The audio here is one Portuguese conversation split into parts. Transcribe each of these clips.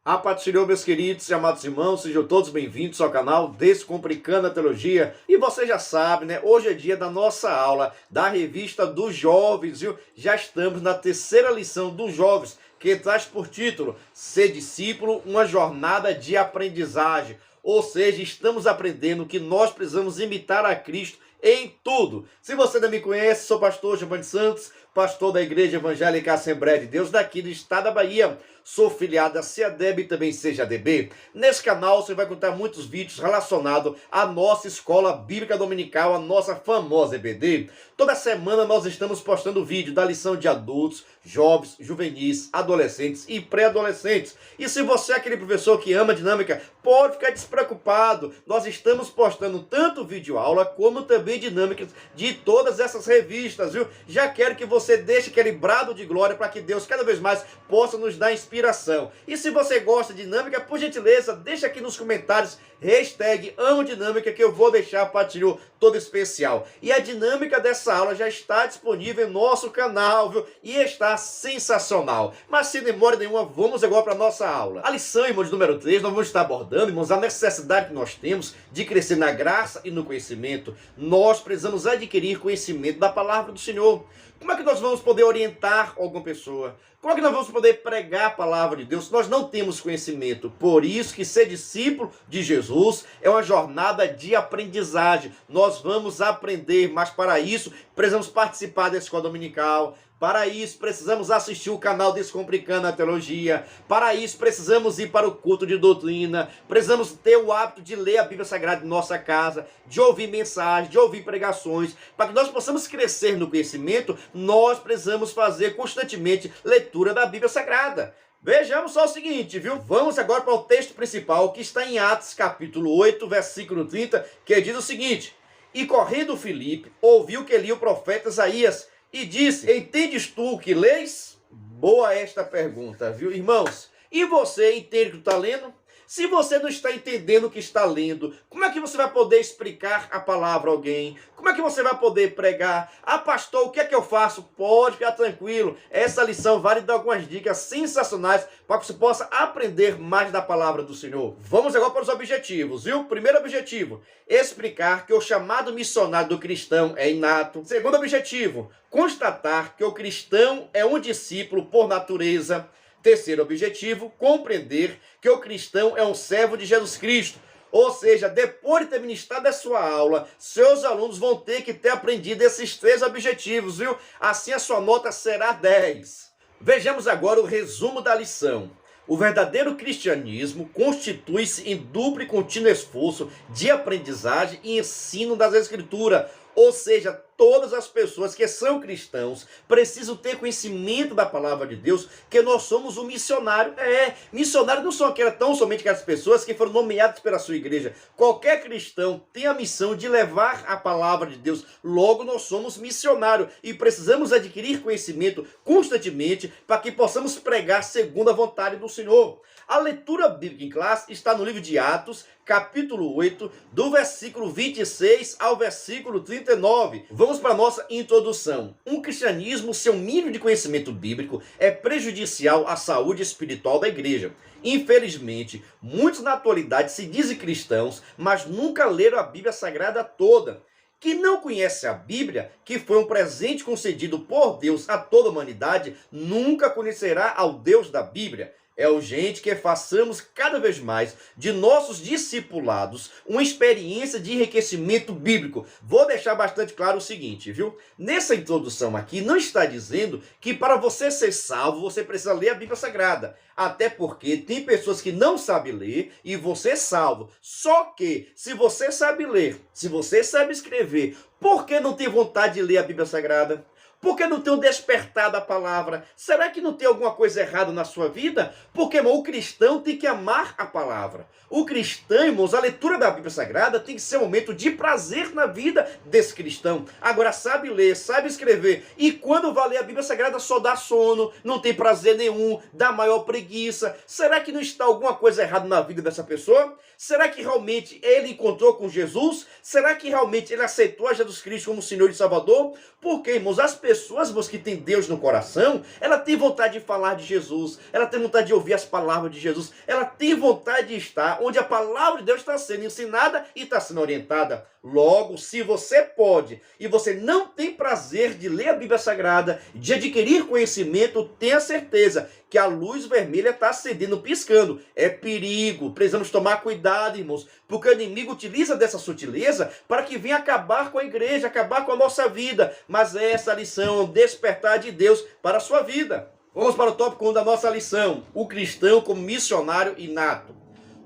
A paz do Senhor, meus queridos e amados irmãos, sejam todos bem-vindos ao canal Descomplicando a Teologia. E você já sabe, né? Hoje é dia da nossa aula da revista dos jovens, viu? Já estamos na terceira lição dos jovens, que traz por título Ser Discípulo, uma jornada de aprendizagem. Ou seja, estamos aprendendo que nós precisamos imitar a Cristo em tudo. Se você não me conhece, sou pastor Giovanni Santos, pastor da Igreja Evangélica Assembleia de Deus daqui do estado da Bahia. Sou filiado a CEADEB e também CEJADB. Nesse canal você vai encontrar muitos vídeos relacionados à nossa Escola Bíblica Dominical, a nossa famosa EBD. Toda semana nós estamos postando vídeo da lição de adultos, jovens, juvenis, adolescentes e pré-adolescentes. E se você é aquele professor que ama dinâmica, pode ficar despreocupado. Nós estamos postando tanto vídeo aula como também dinâmicas de todas essas revistas, viu? Já quero que você deixe aquele brado de glória para que Deus cada vez mais possa nos dar inspiração. E se você gosta de dinâmica, por gentileza, deixa aqui nos comentários #amo dinâmica que eu vou deixar para ti todo especial. E a dinâmica dessa aula já está disponível em nosso canal, viu? E está sensacional. Mas sem demora nenhuma, vamos agora para a nossa aula. A lição, irmãos, número 3, nós vamos estar abordando, irmãos, a necessidade que nós temos de crescer na graça e no conhecimento. Nós precisamos adquirir conhecimento da palavra do Senhor. Como é que nós vamos poder orientar alguma pessoa? Como é que nós vamos poder pregar a palavra de Deus se nós não temos conhecimento? Por isso que ser discípulo de Jesus é uma jornada de aprendizagem. Nós vamos aprender, mas para isso precisamos participar da escola dominical. Para isso, precisamos assistir o canal Descomplicando a Teologia. Para isso, precisamos ir para o culto de doutrina. Precisamos ter o hábito de ler a Bíblia Sagrada em nossa casa, de ouvir mensagens, de ouvir pregações. Para que nós possamos crescer no conhecimento, nós precisamos fazer constantemente leitura da Bíblia Sagrada. Vejamos só o seguinte, viu? Vamos agora para o texto principal, que está em Atos capítulo 8, versículo 30, que diz o seguinte: E correndo Filipe, ouviu que lia o profeta Isaías, e disse: Entendes tu o que lês? Boa esta pergunta, viu, irmãos? E você entende o que está lendo? Se você não está entendendo o que está lendo, como é que você vai poder explicar a palavra a alguém? Como é que você vai poder pregar? Ah, pastor, o que é que eu faço? Pode ficar tranquilo. Essa lição vai lhe dar algumas dicas sensacionais para que você possa aprender mais da palavra do Senhor. Vamos agora para os objetivos, viu? Primeiro objetivo, explicar que o chamado missionário do cristão é inato. Segundo objetivo, constatar que o cristão é um discípulo por natureza. Terceiro objetivo, compreender que o cristão é um servo de Jesus Cristo. Ou seja, depois de ter ministrado a sua aula, seus alunos vão ter que ter aprendido esses 3 objetivos, viu? Assim a sua nota será 10. Vejamos agora o resumo da lição. O verdadeiro cristianismo constitui-se em duplo e contínuo esforço de aprendizagem e ensino das Escrituras. Ou seja, todas as pessoas que são cristãos precisam ter conhecimento da palavra de Deus, que nós somos um missionário. Missionário não são somente aquelas pessoas que foram nomeadas pela sua igreja. Qualquer cristão tem a missão de levar a palavra de Deus. Logo, nós somos missionários e precisamos adquirir conhecimento constantemente para que possamos pregar segundo a vontade do Senhor. A leitura bíblica em classe está no livro de Atos, capítulo 8, do versículo 26 ao versículo 39. Vamos para a nossa introdução. Um cristianismo sem um mínimo de conhecimento bíblico é prejudicial à saúde espiritual da igreja. Infelizmente, muitos na atualidade se dizem cristãos, mas nunca leram a Bíblia Sagrada toda. Que não conhece a Bíblia, que foi um presente concedido por Deus a toda a humanidade, nunca conhecerá ao Deus da Bíblia. É urgente que façamos cada vez mais de nossos discipulados uma experiência de enriquecimento bíblico. Vou deixar bastante claro o seguinte, viu? Nessa introdução aqui não está dizendo que para você ser salvo você precisa ler a Bíblia Sagrada. Até porque tem pessoas que não sabem ler e você é salvo. Só que se você sabe ler, se você sabe escrever, por que não tem vontade de ler a Bíblia Sagrada? Por que não tem um despertar da palavra? Será que não tem alguma coisa errada na sua vida? Porque, irmão, o cristão tem que amar a palavra. O cristão, irmãos, a leitura da Bíblia Sagrada tem que ser um momento de prazer na vida desse cristão. Agora, sabe ler, sabe escrever. E quando vai ler a Bíblia Sagrada só dá sono, não tem prazer nenhum, dá maior preguiça. Será que não está alguma coisa errada na vida dessa pessoa? Será que realmente ele encontrou com Jesus? Será que realmente ele aceitou a Jesus Cristo como Senhor e Salvador? Porque, irmãos, as pessoas pessoas, irmãos, que têm Deus no coração, ela tem vontade de falar de Jesus, ela tem vontade de ouvir as palavras de Jesus, ela tem vontade de estar onde a palavra de Deus está sendo ensinada e está sendo orientada. Logo, se você pode e você não tem prazer de ler a Bíblia Sagrada, de adquirir conhecimento, tenha certeza que a luz vermelha está acendendo, piscando. É perigo, precisamos tomar cuidado, irmãos, porque o inimigo utiliza dessa sutileza para que venha acabar com a igreja, acabar com a nossa vida. Mas essa lição é um despertar de Deus para a sua vida. Vamos para o tópico 1 da nossa lição: o cristão como missionário inato.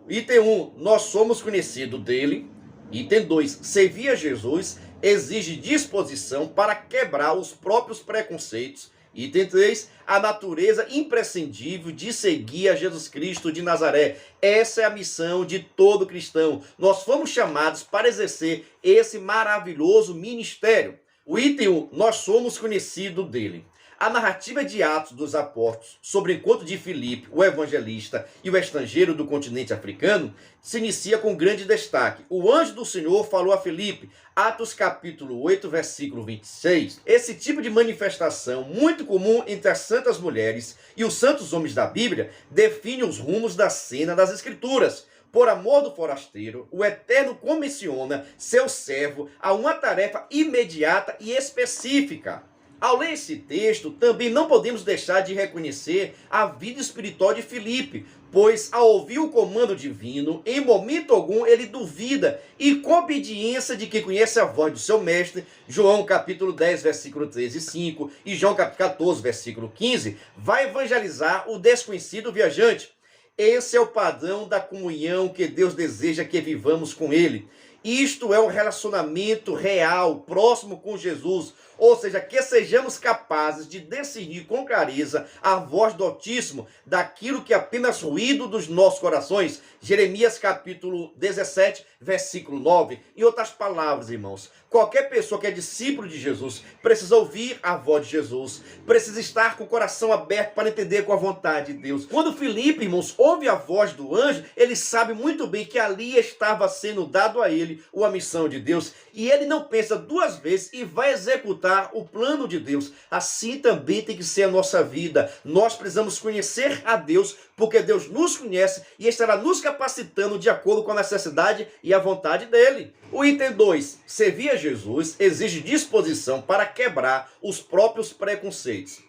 Item 1, nós somos conhecidos dele. Item 2, servir a Jesus exige disposição para quebrar os próprios preconceitos. Item 3, a natureza imprescindível de seguir a Jesus Cristo de Nazaré. Essa é a missão de todo cristão. Nós fomos chamados para exercer esse maravilhoso ministério. O item 1, nós somos conhecidos dele. A narrativa de Atos dos Apóstolos sobre o encontro de Filipe, o evangelista, e o estrangeiro do continente africano se inicia com grande destaque. O anjo do Senhor falou a Filipe, Atos capítulo 8, versículo 26. Esse tipo de manifestação, muito comum entre as santas mulheres e os santos homens da Bíblia, define os rumos da cena das Escrituras. Por amor do forasteiro, o Eterno comissiona seu servo a uma tarefa imediata e específica. Ao ler esse texto, também não podemos deixar de reconhecer a vida espiritual de Filipe, pois ao ouvir o comando divino, em momento algum ele duvida e com obediência de quem conhece a voz do seu mestre, João capítulo 10, versículo 13 e 5 e João capítulo 14, versículo 15, vai evangelizar o desconhecido viajante. Esse é o padrão da comunhão que Deus deseja que vivamos com ele. Isto é um relacionamento real, próximo com Jesus, ou seja, que sejamos capazes de discernir com clareza a voz do Altíssimo daquilo que é apenas ruído dos nossos corações. Jeremias capítulo 17, versículo 9. Em outras palavras, irmãos, qualquer pessoa que é discípulo de Jesus precisa ouvir a voz de Jesus, precisa estar com o coração aberto para entender com a vontade de Deus. Quando Filipe, irmãos, ouve a voz do anjo, ele sabe muito bem que ali estava sendo dado a ele uma missão de Deus, e ele não pensa duas vezes e vai executar o plano de Deus. Assim também tem que ser a nossa vida. Nós precisamos conhecer a Deus, porque Deus nos conhece e estará nos capacitando de acordo com a necessidade e a vontade dele. O item 2, servir a Jesus exige disposição para quebrar os próprios preconceitos.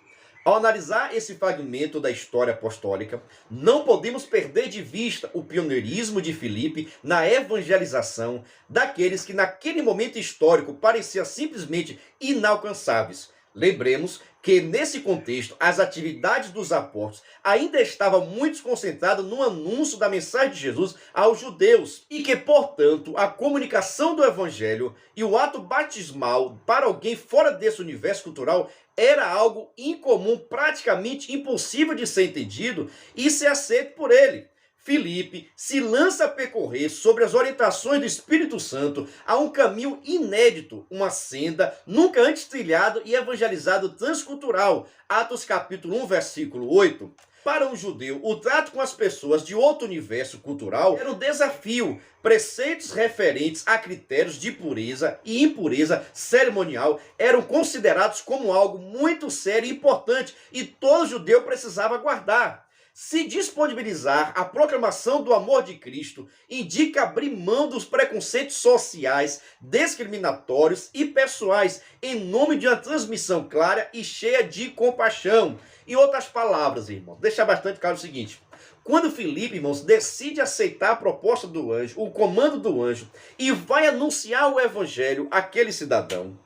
Ao analisar esse fragmento da história apostólica, não podemos perder de vista o pioneirismo de Filipe na evangelização daqueles que naquele momento histórico pareciam simplesmente inalcançáveis. Lembremos que nesse contexto as atividades dos apóstolos ainda estavam muito concentradas no anúncio da mensagem de Jesus aos judeus e que, portanto, a comunicação do evangelho e o ato batismal para alguém fora desse universo cultural era algo incomum, praticamente impossível de ser entendido e ser aceito por ele. Filipe se lança a percorrer sobre as orientações do Espírito Santo a um caminho inédito, uma senda nunca antes trilhado e evangelizado transcultural. Atos capítulo 1, versículo 8. Para um judeu, o trato com as pessoas de outro universo cultural era um desafio. Preceitos referentes a critérios de pureza e impureza cerimonial eram considerados como algo muito sério e importante, e todo judeu precisava guardar. Se disponibilizar a proclamação do amor de Cristo indica abrir mão dos preconceitos sociais, discriminatórios e pessoais em nome de uma transmissão clara e cheia de compaixão. Em outras palavras, irmãos, deixa bastante claro o seguinte: quando Filipe, irmãos, decide aceitar a proposta do anjo, o comando do anjo, e vai anunciar o evangelho àquele cidadão,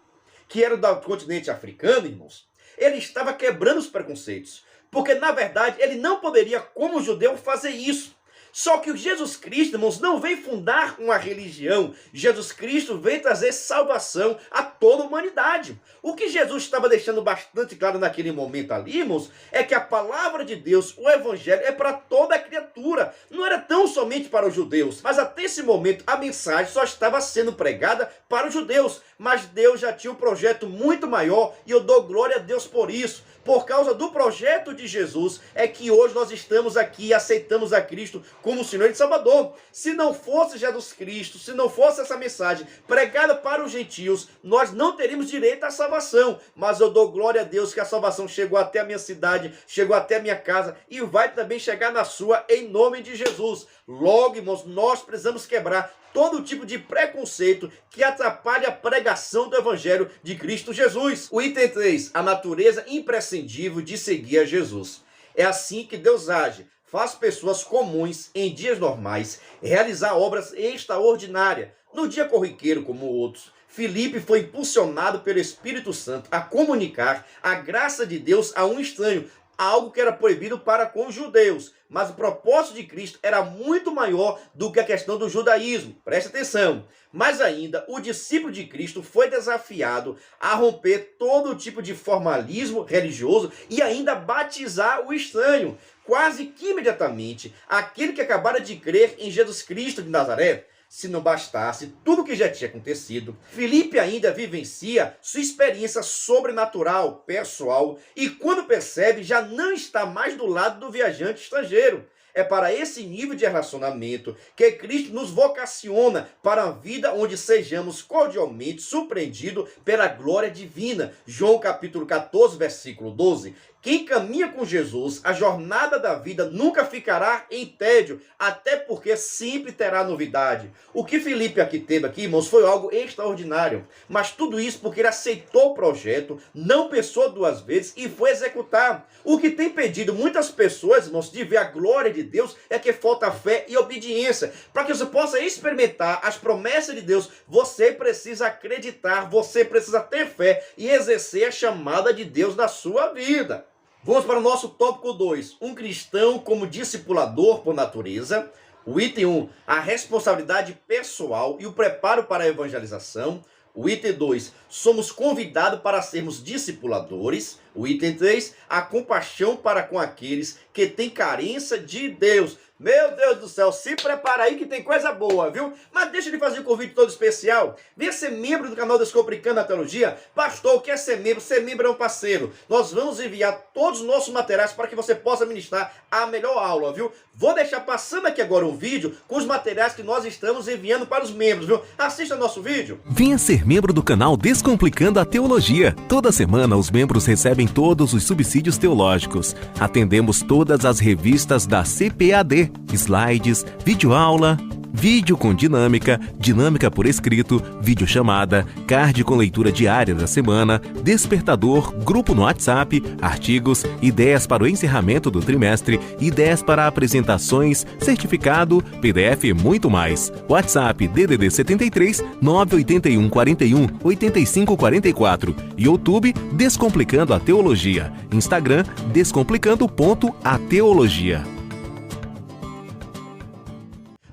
que era do continente africano, irmãos, ele estava quebrando os preconceitos. Porque, na verdade, ele não poderia, como judeu, fazer isso. Só que o Jesus Cristo, irmãos, não veio fundar uma religião. Jesus Cristo veio trazer salvação a toda a humanidade. O que Jesus estava deixando bastante claro naquele momento ali, irmãos, é que a palavra de Deus, o evangelho, é para toda a criatura. Não era tão somente para os judeus. Mas até esse momento, a mensagem só estava sendo pregada para os judeus. Mas Deus já tinha um projeto muito maior e eu dou glória a Deus por isso. Por causa do projeto de Jesus é que hoje nós estamos aqui e aceitamos a Cristo como Senhor e Salvador. Se não fosse Jesus Cristo, se não fosse essa mensagem pregada para os gentios, nós não teríamos direito à salvação. Mas eu dou glória a Deus que a salvação chegou até a minha cidade, chegou até a minha casa e vai também chegar na sua, em nome de Jesus. Logo, irmãos, nós precisamos quebrar todo tipo de preconceito que atrapalha a pregação do Evangelho de Cristo Jesus. O item 3, a natureza imprescindível de seguir a Jesus. É assim que Deus age. Faz pessoas comuns, em dias normais, realizar obras extraordinárias. No dia corriqueiro, como outros, Filipe foi impulsionado pelo Espírito Santo a comunicar a graça de Deus a um estranho, algo que era proibido para com os judeus. Mas o propósito de Cristo era muito maior do que a questão do judaísmo. Preste atenção. Mas ainda, o discípulo de Cristo foi desafiado a romper todo tipo de formalismo religioso e ainda batizar o estranho. Quase que imediatamente, aquele que acabara de crer em Jesus Cristo de Nazaré. Se não bastasse tudo o que já tinha acontecido, Filipe ainda vivencia sua experiência sobrenatural, pessoal, e quando percebe, já não está mais do lado do viajante estrangeiro. É para esse nível de relacionamento que Cristo nos vocaciona para a vida onde sejamos cordialmente surpreendidos pela glória divina. João capítulo 14, versículo 12. Quem caminha com Jesus, a jornada da vida nunca ficará em tédio, até porque sempre terá novidade. O que Filipe teve aqui, irmãos, foi algo extraordinário. Mas tudo isso porque ele aceitou o projeto, não pensou duas vezes e foi executar. O que tem impedido muitas pessoas, irmãos, de ver a glória de Deus é que falta fé e obediência. Para que você possa experimentar as promessas de Deus, você precisa acreditar, você precisa ter fé e exercer a chamada de Deus na sua vida. Vamos para o nosso tópico 2. Um cristão como discipulador por natureza. O item 1, a responsabilidade pessoal e o preparo para a evangelização. O item 2, somos convidados para sermos discipuladores. O item 3, a compaixão para com aqueles que têm carência de Deus. Meu Deus do céu, se prepara aí que tem coisa boa, viu? Mas deixa de fazer um convite todo especial. Venha ser membro do canal Descomplicando a Teologia. Pastor, quer ser membro? Ser membro é um parceiro. Nós vamos enviar todos os nossos materiais para que você possa ministrar a melhor aula, viu? Vou deixar passando aqui agora um vídeo com os materiais que nós estamos enviando para os membros, viu? Assista nosso vídeo. Venha ser membro do canal Descomplicando a Teologia. Toda semana os membros recebem todos os subsídios teológicos. Atendemos todas as revistas da CPAD. Slides, videoaula, vídeo com dinâmica, dinâmica por escrito, videochamada, card com leitura diária da semana, despertador, grupo no WhatsApp, artigos, ideias para o encerramento do trimestre, ideias para apresentações, certificado, PDF e muito mais. WhatsApp DDD 73 981 41 85 44. YouTube Descomplicando a Teologia. Instagram descomplicando.ateologia.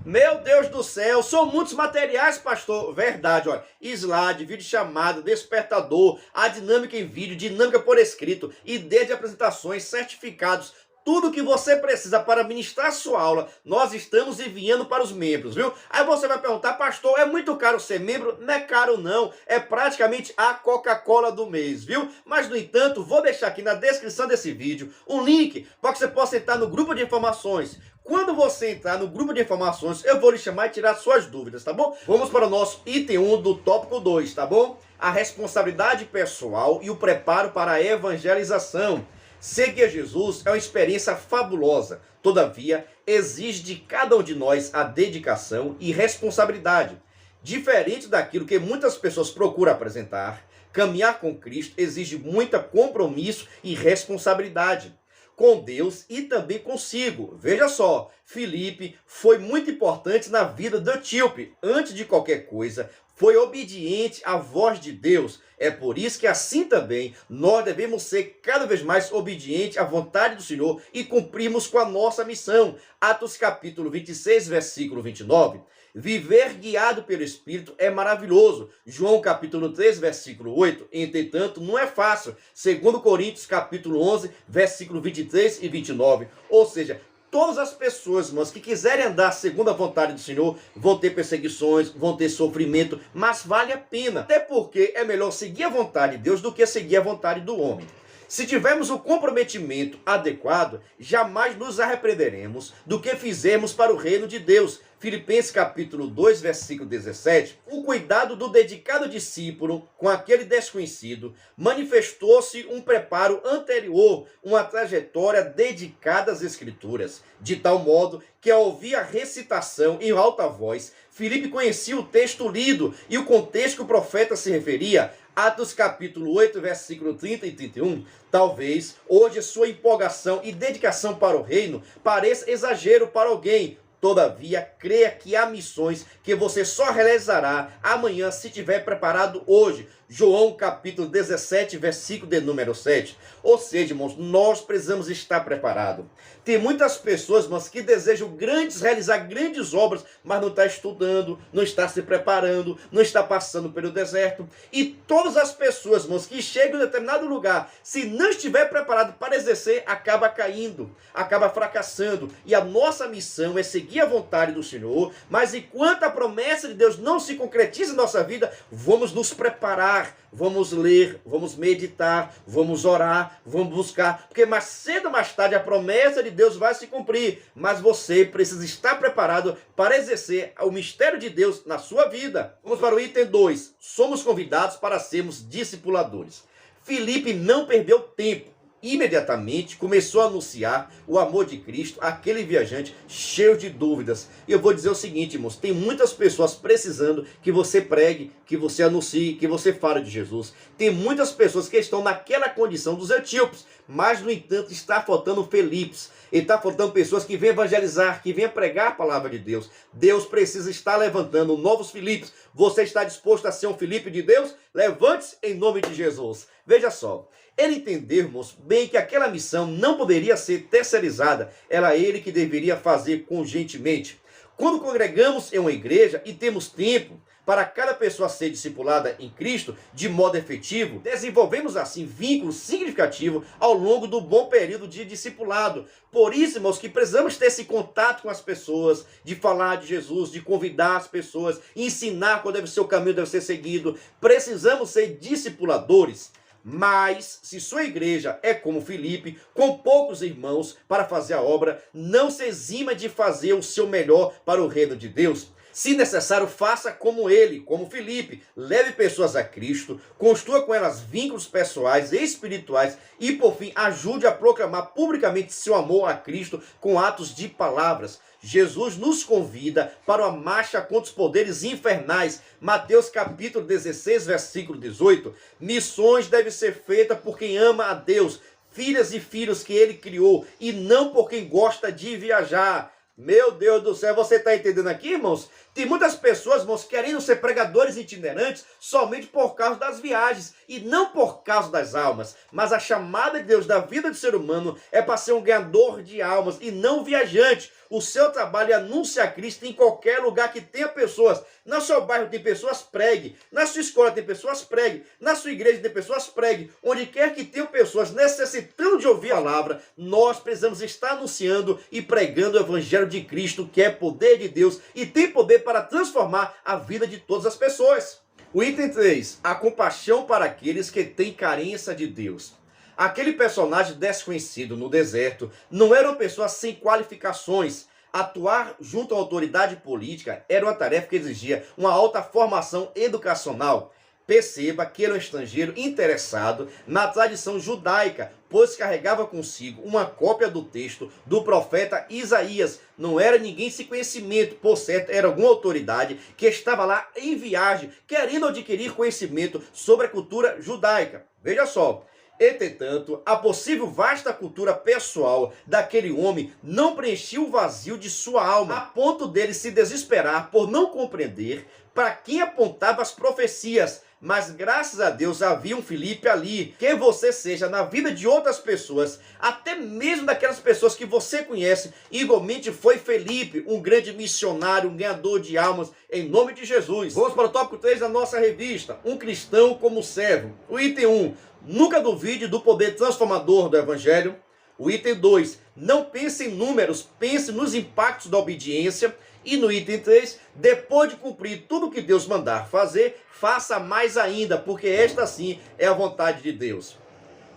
Meu Deus do céu, são muitos materiais, pastor. Verdade, olha. Slide, vídeo chamada, despertador, a dinâmica em vídeo, dinâmica por escrito, ideia de apresentações, certificados. Tudo que você precisa para ministrar sua aula, nós estamos enviando para os membros, viu? Aí você vai perguntar, pastor, é muito caro ser membro? Não é caro não, é praticamente a Coca-Cola do mês, viu? Mas, no entanto, vou deixar aqui na descrição desse vídeo um link para que você possa entrar no grupo de informações. Quando você entrar no grupo de informações, eu vou lhe chamar e tirar suas dúvidas, tá bom? Vamos para o nosso item 1 do tópico 2, tá bom? A responsabilidade pessoal e o preparo para a evangelização. Seguir Jesus é uma experiência fabulosa, todavia, exige de cada um de nós a dedicação e responsabilidade. Diferente daquilo que muitas pessoas procuram apresentar, caminhar com Cristo exige muito compromisso e responsabilidade com Deus e também consigo. Veja só, Filipe foi muito importante na vida do etíope. Antes de qualquer coisa, foi obediente à voz de Deus. É por isso que assim também nós devemos ser cada vez mais obedientes à vontade do Senhor e cumprirmos com a nossa missão. Atos capítulo 26, versículo 29. Viver guiado pelo Espírito é maravilhoso. João capítulo 3, versículo 8. Entretanto, não é fácil. 2 Coríntios capítulo 11, versículo 23 e 29. Ou seja, todas as pessoas, irmãos, que quiserem andar segundo a vontade do Senhor, vão ter perseguições, vão ter sofrimento, mas vale a pena. Até porque é melhor seguir a vontade de Deus do que seguir a vontade do homem. Se tivermos o comprometimento adequado, jamais nos arrependeremos do que fizemos para o reino de Deus. Filipenses capítulo 2, versículo 17. O cuidado do dedicado discípulo com aquele desconhecido manifestou-se um preparo anterior, uma trajetória dedicada às Escrituras, de tal modo que ao ouvir a recitação em alta voz, Filipe conhecia o texto lido e o contexto que o profeta se referia. Atos capítulo 8, versículo 30 e 31. Talvez hoje sua empolgação e dedicação para o reino pareça exagero para alguém. Todavia, creia que há missões que você só realizará amanhã se estiver preparado hoje. João capítulo 17, versículo de número 7. Ou seja, irmãos, nós precisamos estar preparados. Tem muitas pessoas, irmãos, que desejam realizar grandes obras, mas não está estudando, não está se preparando, não está passando pelo deserto. E todas as pessoas, irmãos, que chegam em determinado lugar, se não estiver preparado para exercer, acaba caindo, acaba fracassando. E a nossa missão é seguir a vontade do Senhor, mas enquanto a promessa de Deus não se concretiza em nossa vida, vamos nos preparar, vamos ler, vamos meditar, vamos orar, vamos buscar, porque mais cedo ou mais tarde a promessa de Deus vai se cumprir, mas você precisa estar preparado para exercer o mistério de Deus na sua vida. Vamos para o item 2. Somos convidados para sermos discipuladores. Filipe não perdeu tempo. Imediatamente começou a anunciar o amor de Cristo àquele viajante cheio de dúvidas. E eu vou dizer o seguinte, irmãos, tem muitas pessoas precisando que você pregue, que você anuncie, que você fale de Jesus. Tem muitas pessoas que estão naquela condição dos etíopes, mas no entanto está faltando Felipes. E está faltando pessoas que venham evangelizar, que venham pregar a palavra de Deus. Deus precisa estar levantando novos Filipes. Você está disposto a ser um Filipe de Deus? Levante-se em nome de Jesus. Veja só. Ele entendeu, irmãos, bem que aquela missão não poderia ser terceirizada, era ele que deveria fazer congentemente. Quando congregamos em uma igreja e temos tempo para cada pessoa ser discipulada em Cristo de modo efetivo, desenvolvemos assim vínculos significativos ao longo do bom período de discipulado. Por isso, irmãos, que precisamos ter esse contato com as pessoas, de falar de Jesus, de convidar as pessoas, ensinar qual deve ser o caminho, deve ser seguido. Precisamos ser discipuladores. Mas, se sua igreja é como Filipe, com poucos irmãos para fazer a obra, não se exima de fazer o seu melhor para o reino de Deus. Se necessário, faça como ele, como Filipe. Leve pessoas a Cristo, construa com elas vínculos pessoais e espirituais e, por fim, ajude a proclamar publicamente seu amor a Cristo com atos de palavras. Jesus nos convida para uma marcha contra os poderes infernais. Mateus capítulo 16, versículo 18. Missões devem ser feitas por quem ama a Deus, filhas e filhos que ele criou, e não por quem gosta de viajar. Meu Deus do céu, você está entendendo aqui, irmãos? Tem muitas pessoas, irmãos, querendo ser pregadores itinerantes somente por causa das viagens e não por causa das almas. Mas a chamada de Deus da vida do ser humano é para ser um ganhador de almas e não viajante. O seu trabalho é anunciar Cristo em qualquer lugar que tenha pessoas. No seu bairro tem pessoas, pregue. Na sua escola tem pessoas, pregue. Na sua igreja tem pessoas, pregue. Onde quer que tenham pessoas necessitando de ouvir a palavra, nós precisamos estar anunciando e pregando o evangelho de Cristo, que é poder de Deus e tem poder para transformar a vida de todas as pessoas. O item 3. A compaixão para aqueles que têm carência de Deus. Aquele personagem desconhecido no deserto não era uma pessoa sem qualificações. Atuar junto à autoridade política era uma tarefa que exigia uma alta formação educacional. Perceba que era um estrangeiro interessado na tradição judaica, pois carregava consigo uma cópia do texto do profeta Isaías. Não era ninguém sem conhecimento, por certo, era alguma autoridade que estava lá em viagem, querendo adquirir conhecimento sobre a cultura judaica. Veja só. Entretanto, a possível vasta cultura pessoal daquele homem não preenchia o vazio de sua alma, a ponto dele se desesperar por não compreender para quem apontava as profecias. Mas graças a Deus havia um Filipe ali. Que você seja na vida de outras pessoas, até mesmo daquelas pessoas que você conhece, igualmente foi Filipe, um grande missionário, um ganhador de almas, em nome de Jesus. Vamos para o tópico 3 da nossa revista, um cristão como servo. O item 1, nunca duvide do poder transformador do evangelho. O item 2, não pense em números, pense nos impactos da obediência. E no item 3, depois de cumprir tudo que Deus mandar fazer, faça mais ainda, porque esta sim é a vontade de Deus.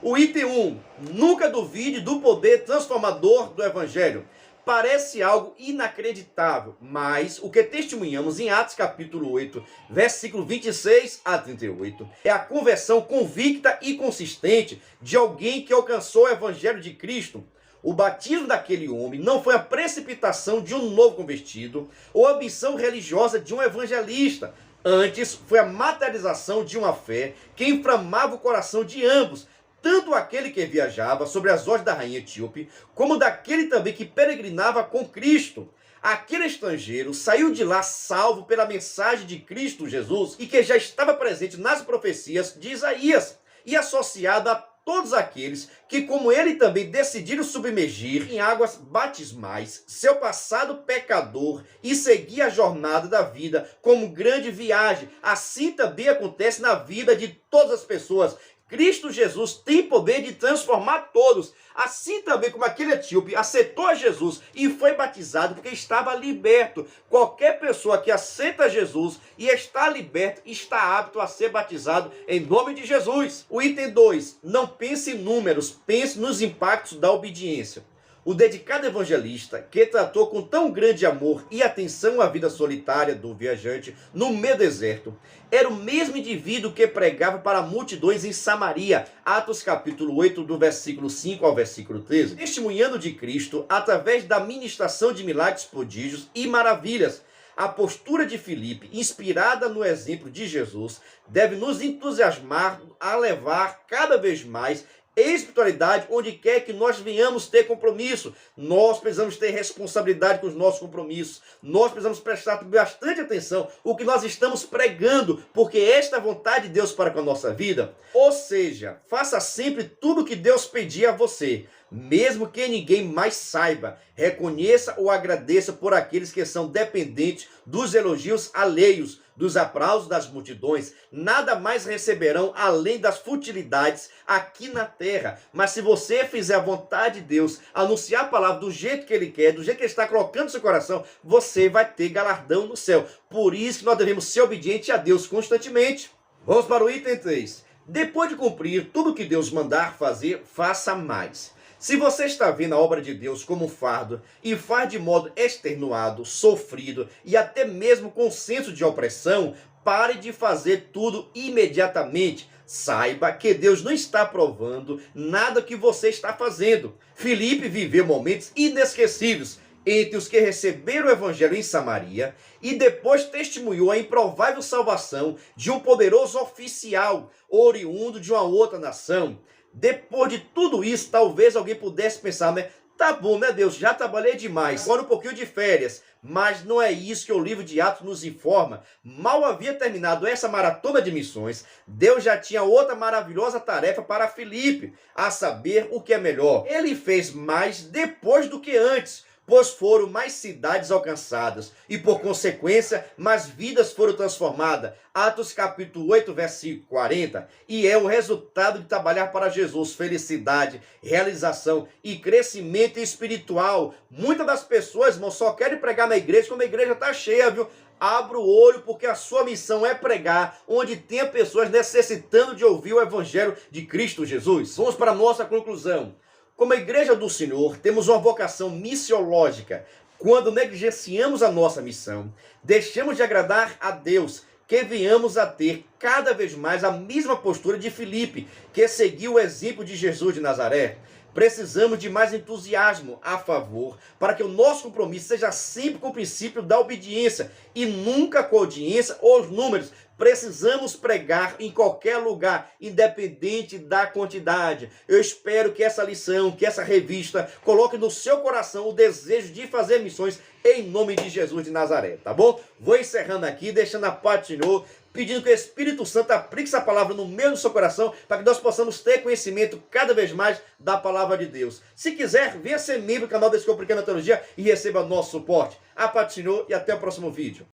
O item 1. Nunca duvide do poder transformador do Evangelho. Parece algo inacreditável, mas o que testemunhamos em Atos capítulo 8, versículo 26 a 38, é a conversão convicta e consistente de alguém que alcançou o Evangelho de Cristo. O batismo daquele homem não foi a precipitação de um novo convertido ou a ambição religiosa de um evangelista. Antes, foi a materialização de uma fé que inflamava o coração de ambos, tanto aquele que viajava sobre as ordens da rainha etíope, como daquele também que peregrinava com Cristo. Aquele estrangeiro saiu de lá salvo pela mensagem de Cristo Jesus e que já estava presente nas profecias de Isaías e associado a todos aqueles que, como ele também, decidiram submergir em águas batismais seu passado pecador e seguir a jornada da vida como grande viagem. Assim também acontece na vida de todas as pessoas. Cristo Jesus tem poder de transformar todos. Assim também como aquele etíope aceitou a Jesus e foi batizado porque estava liberto. Qualquer pessoa que aceita Jesus e está liberto, está apto a ser batizado em nome de Jesus. O item 2. Não pense em números, pense nos impactos da obediência. O dedicado evangelista, que tratou com tão grande amor e atenção a vida solitária do viajante no meio do deserto, era o mesmo indivíduo que pregava para multidões em Samaria, Atos capítulo 8, do versículo 5 ao versículo 13, testemunhando de Cristo através da ministração de milagres, prodígios e maravilhas. A postura de Filipe, inspirada no exemplo de Jesus, deve nos entusiasmar a levar cada vez mais espiritualidade onde quer que nós venhamos ter compromisso. Nós precisamos ter responsabilidade com os nossos compromissos. Nós precisamos prestar bastante atenção o que nós estamos pregando, porque esta é a vontade de Deus para com a nossa vida. Ou seja, faça sempre tudo o que Deus pedir a você, mesmo que ninguém mais saiba. Reconheça ou agradeça por aqueles que são dependentes dos elogios alheios, dos aplausos das multidões. Nada mais receberão além das futilidades aqui na terra. Mas se você fizer a vontade de Deus, anunciar a palavra do jeito que Ele quer, do jeito que Ele está colocando no seu coração, você vai ter galardão no céu. Por isso que nós devemos ser obedientes a Deus constantemente. Vamos para o item 3. Depois de cumprir tudo que Deus mandar fazer, faça mais. Se você está vendo a obra de Deus como um fardo e faz de modo extenuado, sofrido e até mesmo com senso de opressão, pare de fazer tudo imediatamente. Saiba que Deus não está aprovando nada que você está fazendo. Filipe viveu momentos inesquecíveis entre os que receberam o evangelho em Samaria e depois testemunhou a improvável salvação de um poderoso oficial oriundo de uma outra nação. Depois de tudo isso, talvez alguém pudesse pensar, né? Tá bom, né, Deus? Já trabalhei demais. Agora um pouquinho de férias. Mas não é isso que o livro de Atos nos informa. Mal havia terminado essa maratona de missões, Deus já tinha outra maravilhosa tarefa para Filipe, a saber o que é melhor. Ele fez mais depois do que antes, pois foram mais cidades alcançadas e, por consequência, mais vidas foram transformadas. Atos capítulo 8, versículo 40. E é o resultado de trabalhar para Jesus, felicidade, realização e crescimento espiritual. Muitas das pessoas, irmão, só querem pregar na igreja quando a igreja está cheia, viu? Abra o olho, porque a sua missão é pregar onde tem pessoas necessitando de ouvir o evangelho de Cristo Jesus. Vamos para a nossa conclusão. Como a igreja do Senhor, temos uma vocação missiológica. Quando negligenciamos a nossa missão, deixamos de agradar a Deus, que venhamos a ter cada vez mais a mesma postura de Filipe, que seguiu o exemplo de Jesus de Nazaré. Precisamos de mais entusiasmo a favor, para que o nosso compromisso seja sempre com o princípio da obediência e nunca com a audiência ou os números. Precisamos pregar em qualquer lugar, independente da quantidade. Eu espero que essa lição, que essa revista, coloque no seu coração o desejo de fazer missões em nome de Jesus de Nazaré, tá bom? Vou encerrando aqui, deixando a paz do Senhor, pedindo que o Espírito Santo aplique essa palavra no meio do seu coração, para que nós possamos ter conhecimento cada vez mais da palavra de Deus. Se quiser, venha ser membro do canal Descomplicando a Teologia e receba nosso suporte. A paz do Senhor e até o próximo vídeo.